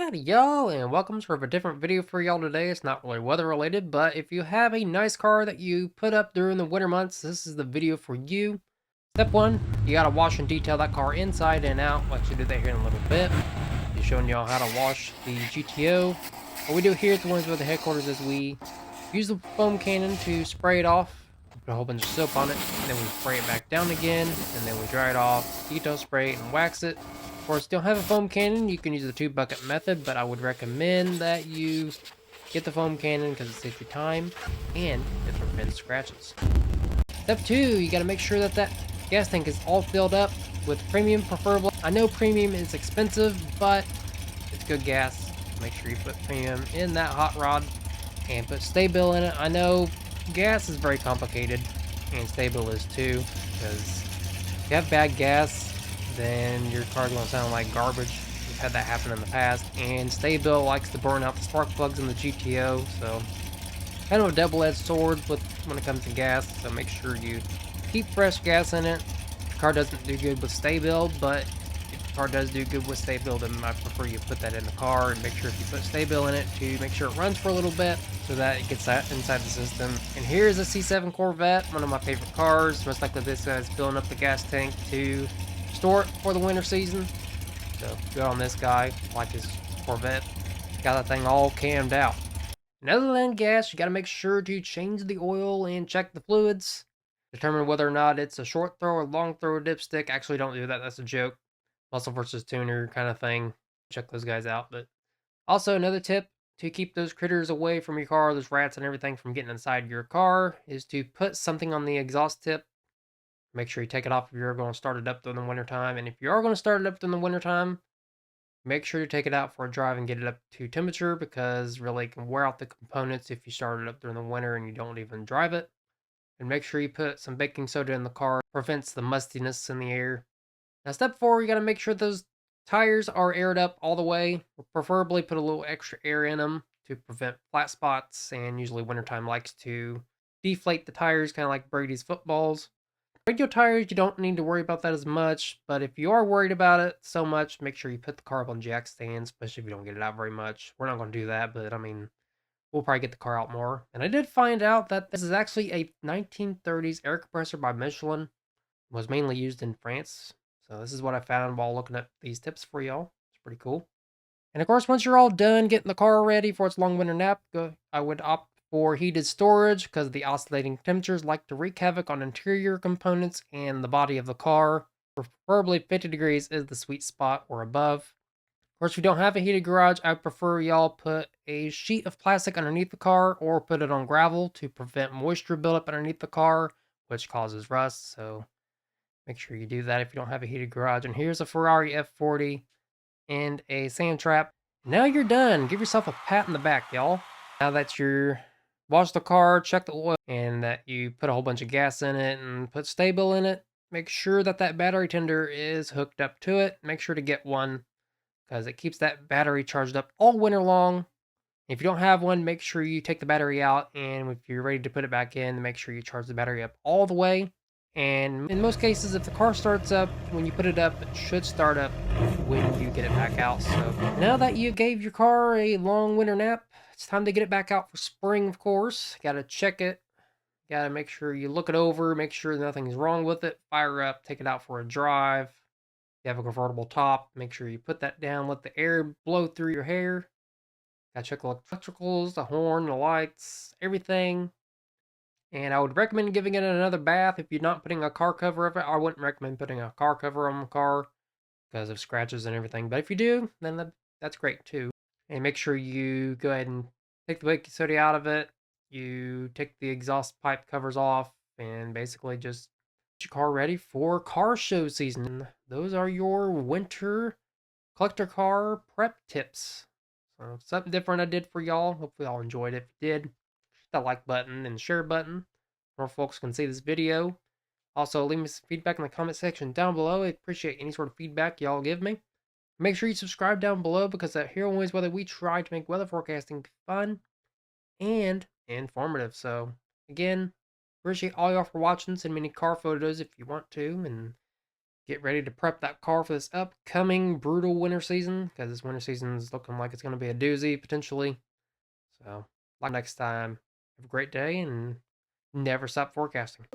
Howdy y'all, and welcome to a different video for y'all today. It's not really weather related, but if you have a nice car that you put up during the winter months, this is the video for you. Step one, you gotta wash and detail that car inside and out. I'll actually do that here in a little bit. Be showing y'all how to wash the GTO. What we do here at the Windsor headquarters is we use the foam cannon to spray it off. We put a whole bunch of soap on it, and then we spray it back down again, and then we dry it off, detail spray it, and wax it. Of course, don't have a foam cannon, you can use the 2 bucket method, but I would recommend that you get the foam cannon because it saves you time and it prevents scratches. Step 2, you got to make sure that gas tank is all filled up with premium preferable. I know premium is expensive, but it's good gas. Make sure you put premium in that hot rod and put Sta-Bil in it. I know gas is very complicated, and Sta-Bil is too, because if you have bad gas, then your car's gonna sound like garbage. We've had that happen in the past, and Sta-Bil likes to burn out the spark plugs in the GTO, so kind of a double-edged sword when it comes to gas. So make sure you keep fresh gas in it. Your car doesn't do good with Sta-Bil, but if your car does do good with Sta-Bil, then I prefer you put that in the car, and make sure if you put Sta-Bil in it to make sure it runs for a little bit so that it gets that inside the system. And here's a C7 Corvette, one of my favorite cars. Most likely this guy's filling up the gas tank to store it for the winter season. So good on this guy, like his Corvette. Got that thing all cammed out. And other than gas, you got to make sure to change the oil and check the fluids. Determine whether or not it's a short throw or long throw dipstick. Actually, don't do that. That's a joke. Muscle versus tuner kind of thing. Check those guys out. But also, another tip to keep those critters away from your car, those rats and everything from getting inside your car, is to put something on the exhaust tip. Make sure you take it off if you're going to start it up during the wintertime. And if you are going to start it up during the wintertime, make sure to take it out for a drive and get it up to temperature, because really it can wear out the components if you start it up during the winter and you don't even drive it. And make sure you put some baking soda in the car. Prevents the mustiness in the air. Now, step 4, you got to make sure those tires are aired up all the way. Preferably put a little extra air in them to prevent flat spots, and usually wintertime likes to deflate the tires, kind of like Brady's footballs. Radio tires, you don't need to worry about that as much, but if you are worried about it so much, make sure you put the carb on jack stands, especially if you don't get it out very much. We're not going to do that, but I mean, we'll probably get the car out more. And I did find out that this is actually a 1930s air compressor by Michelin. It was mainly used in France. So this is what I found while looking at these tips for y'all. It's pretty cool. And of course, once you're all done getting the car ready for its long winter nap, I would opt for heated storage because the oscillating temperatures like to wreak havoc on interior components and the body of the car. Preferably 50 degrees is the sweet spot or above. Of course, if you don't have a heated garage, I prefer y'all put a sheet of plastic underneath the car or put it on gravel to prevent moisture buildup underneath the car, which causes rust. So make sure you do that if you don't have a heated garage. And here's a Ferrari F40 and a sand trap. Now you're done. Give yourself a pat in the back, y'all. Now that you're washed the car, check the oil, and that you put a whole bunch of gas in it and put Sta-Bil in it, make sure that battery tender is hooked up to it. Make sure to get one because it keeps that battery charged up all winter long. If you don't have one, make sure you take the battery out, and if you're ready to put it back in, make sure you charge the battery up all the way. And in most cases, if the car starts up when you put it up, it should start up when you get it back out. So now that you gave your car a long winter nap, it's time to get it back out for spring, of course. Got to check it. Got to make sure you look it over, make sure nothing's wrong with it. Fire up, take it out for a drive. If you have a convertible top, make sure you put that down, let the air blow through your hair. Got to check the electricals, the horn, the lights, everything. And I would recommend giving it another bath if you're not putting a car cover over it. I wouldn't recommend putting a car cover on the car because of scratches and everything. But if you do, then that's great too. And make sure you go ahead and take the baking soda out of it. You take the exhaust pipe covers off and basically just get your car ready for car show season. Those are your winter collector car prep tips. So something different I did for y'all. Hopefully y'all enjoyed it. If you did, hit that like button and share button. More folks can see this video. Also, leave me some feedback in the comment section down below. I appreciate any sort of feedback y'all give me. Make sure you subscribe down below because here on Always Weather we try to make weather forecasting fun and informative. So again, appreciate all y'all for watching. Send me any car photos if you want to, and get ready to prep that car for this upcoming brutal winter season, because this winter season is looking like it's going to be a doozy potentially. So, like next time, have a great day and never stop forecasting.